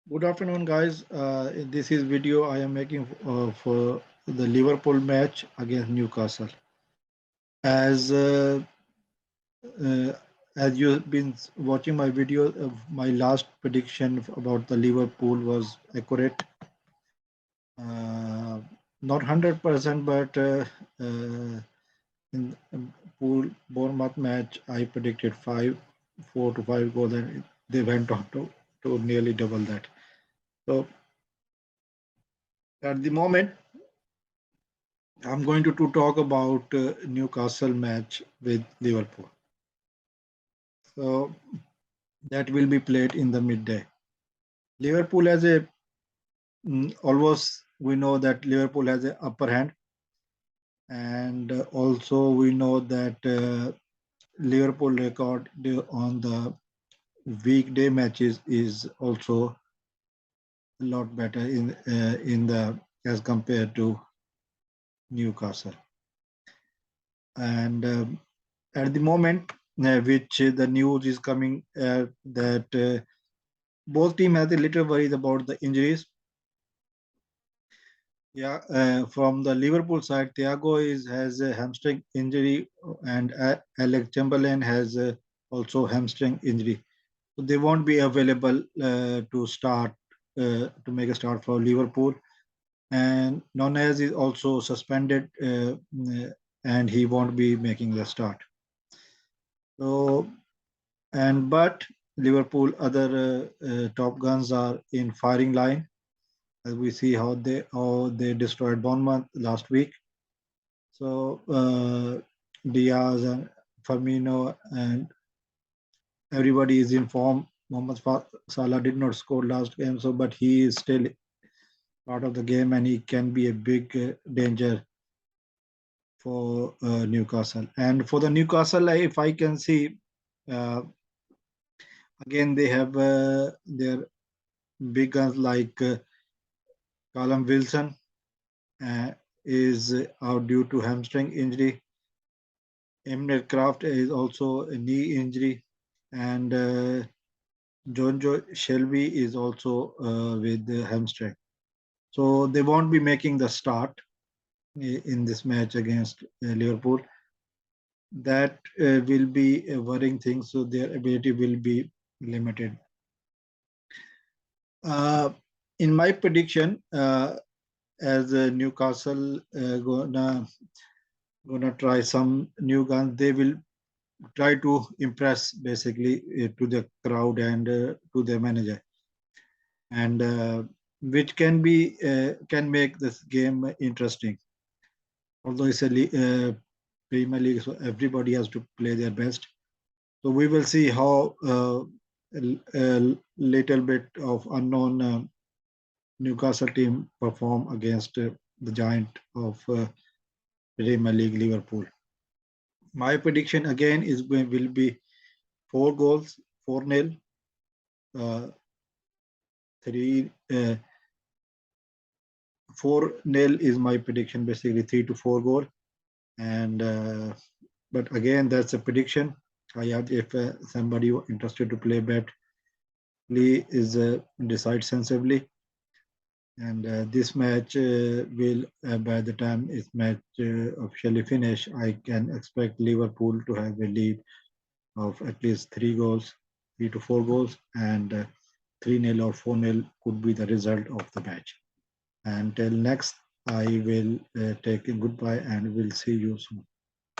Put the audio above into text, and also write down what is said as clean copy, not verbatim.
Good afternoon, guys. This is video I am making for the Liverpool match against Newcastle. As uh, uh, as you've been watching my video, my last prediction about the Liverpool was accurate. Uh, Not 100%, but in pool Bournemouth match, I predicted 4 to 5 goals, and they went on to nearly double that. So at the moment, I'm going to talk about Newcastle match with Liverpool. So that will be played in the midday. Liverpool has almost we know that Liverpool has an upper hand, and also we know that Liverpool record on the weekday matches is also a lot better in the as compared to Newcastle. And at the moment, which the news is coming that both team has a little worries about the injuries. Yeah, from the Liverpool side, Thiago has a hamstring injury, and Alex Chamberlain has also hamstring injury. So they won't be available to start to make a start for Liverpool. And Nunez is also suspended, and he won't be making the start. So but Liverpool other top guns are in firing line, as we see how they destroyed Bournemouth last week. So Diaz and Firmino and everybody is in form. Salah did not score last game, so but he is still part of the game and he can be a big danger for Newcastle. And for the Newcastle, if I can see, uh, again they have their big guns like Callum Wilson uh, is out due to hamstring injury. Emner Kraft is also a knee injury, and Jonjo Shelby is also with the hamstring. So they won't be making the start in this match against Liverpool. That will be a worrying thing. So their ability will be limited. Uh, in my prediction, as Newcastle gonna try some new guns, they will try to impress basically to the crowd and to their manager, and which can make this game interesting. Although it's a Premier League, so everybody has to play their best. So we will see how a little bit of unknown Newcastle team perform against the giant of Premier League Liverpool. My prediction again will be 4 goals, 4-0, uh, 3 4-0 is my prediction, basically 3 to 4 goal. And but again, that's a prediction. I have if somebody interested to play bet, please is decide sensibly. And this match will, by the time its match officially finish, I can expect Liverpool to have a lead of at least 3 goals, 3 to 4 goals, and 3-0 or 4-0 could be the result of the match. Until next, I will take a goodbye and we'll see you soon.